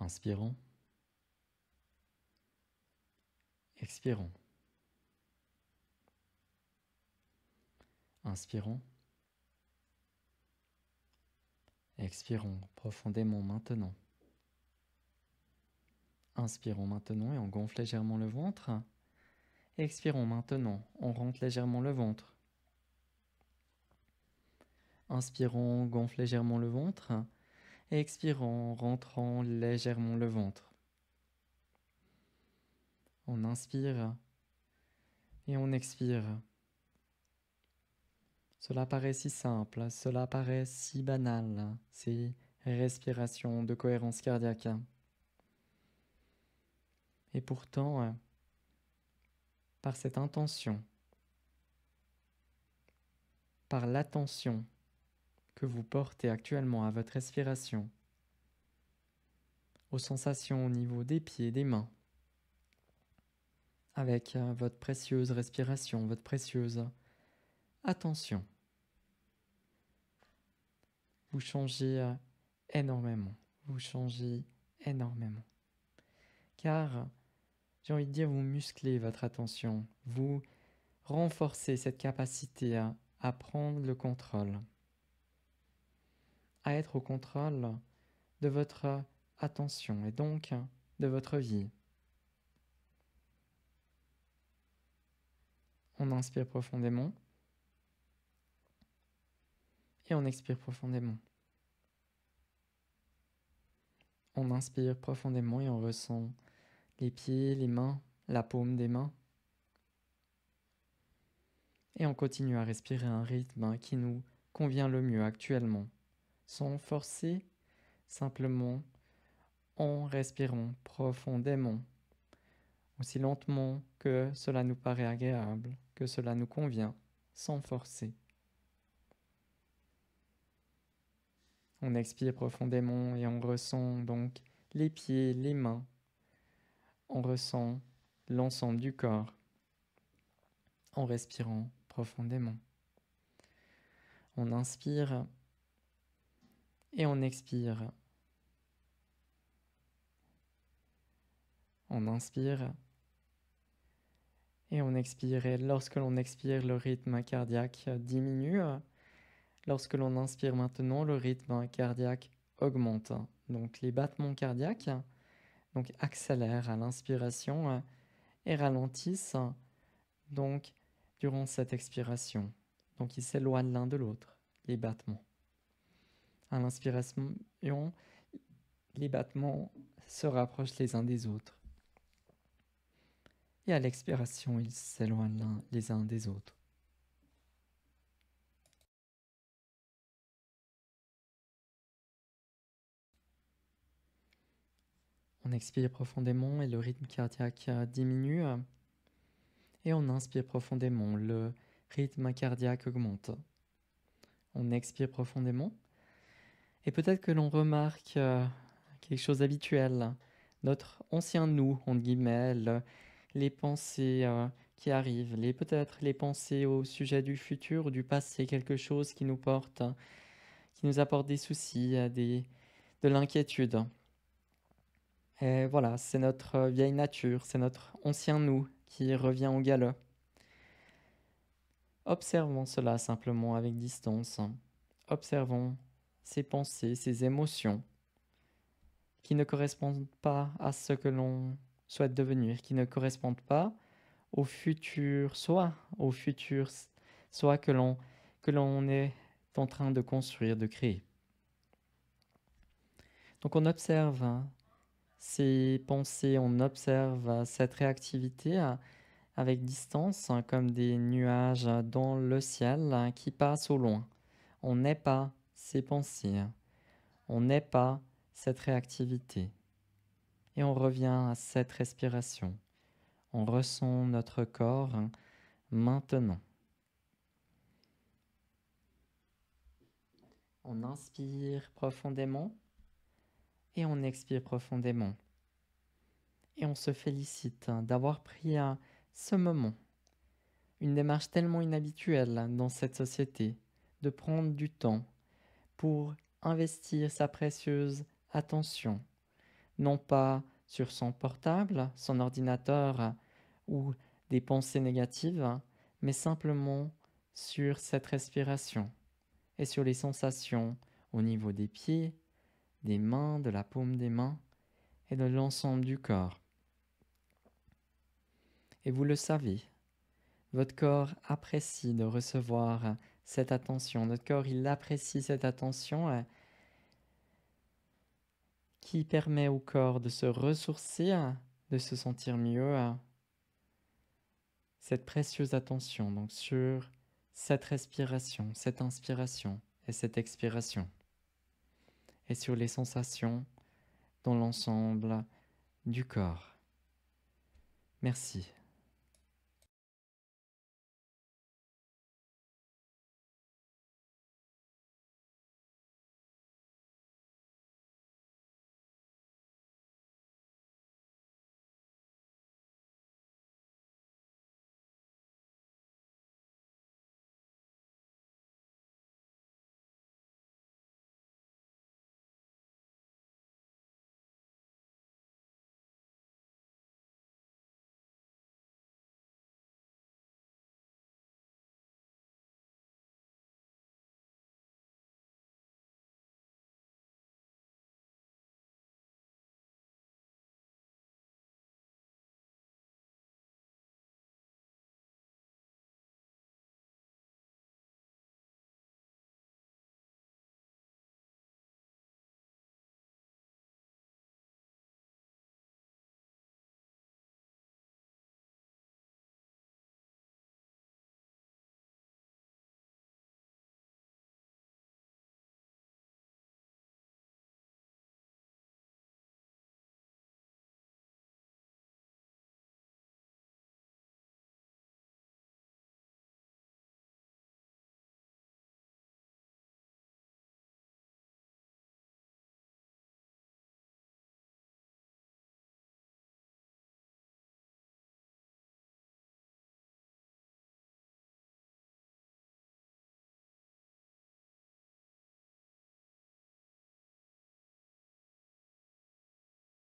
Inspirons, expirons. Inspirons, expirons profondément maintenant. Inspirons maintenant et on gonfle légèrement le ventre. Expirons maintenant, on rentre légèrement le ventre. Inspirons, gonfle légèrement le ventre. Expirons, rentrant légèrement le ventre. On inspire et on expire. Cela paraît si simple, cela paraît si banal, ces respirations de cohérence cardiaque. Et pourtant, par cette intention, par l'attention que vous portez actuellement à votre respiration, aux sensations au niveau des pieds et des mains, avec votre précieuse respiration, votre précieuse attention, vous changez énormément, vous changez énormément. Car, j'ai envie de dire, vous musclez votre attention, vous renforcez cette capacité à prendre le contrôle, à être au contrôle de votre attention et donc de votre vie. On inspire profondément et on expire profondément. On inspire profondément et on ressent les pieds, les mains, la paume des mains. Et on continue à respirer un rythme qui nous convient le mieux actuellement, sans forcer, simplement en respirant profondément, aussi lentement que cela nous paraît agréable, que cela nous convient, sans forcer. On expire profondément et on ressent donc les pieds, les mains. On ressent l'ensemble du corps en respirant profondément. On inspire et on expire. On inspire et on expire. Et lorsque l'on expire, le rythme cardiaque diminue. Lorsque l'on inspire maintenant, le rythme cardiaque augmente. Donc les battements cardiaques accélèrent à l'inspiration et ralentissent donc durant cette expiration. Donc ils s'éloignent l'un de l'autre, les battements. À l'inspiration, les battements se rapprochent les uns des autres. Et à l'expiration, ils s'éloignent les uns des autres. On expire profondément et le rythme cardiaque diminue. Et on inspire profondément, le rythme cardiaque augmente. On expire profondément. Et peut-être que l'on remarque quelque chose d'habituel. Notre ancien nous, entre guillemets, les pensées qui arrivent, peut-être les pensées au sujet du futur ou du passé, quelque chose qui nous porte, qui nous apporte des soucis, de l'inquiétude. Et voilà, c'est notre vieille nature, c'est notre ancien nous qui revient au galop. Observons cela simplement avec distance. Observons ces pensées, ces émotions qui ne correspondent pas à ce que l'on souhaite devenir, qui ne correspondent pas au futur soi que l'on est en train de construire, de créer. Donc on observe ces pensées, on observe cette réactivité avec distance, comme des nuages dans le ciel qui passent au loin. On n'est pas ces pensées, on n'est pas cette réactivité. Et on revient à cette respiration. On ressent notre corps maintenant. On inspire profondément et on expire profondément. Et on se félicite d'avoir pris ce moment, une démarche tellement inhabituelle dans cette société, de prendre du temps pour investir sa précieuse attention non pas sur son portable, son ordinateur ou des pensées négatives, mais simplement sur cette respiration et sur les sensations au niveau des pieds, des mains, de la paume des mains et de l'ensemble du corps. Et vous le savez, votre corps apprécie de recevoir cette attention. Notre corps, il apprécie cette attention qui permet au corps de se ressourcer, de se sentir mieux. Cette précieuse attention donc sur cette respiration, cette inspiration et cette expiration. Et sur les sensations dans l'ensemble du corps. Merci.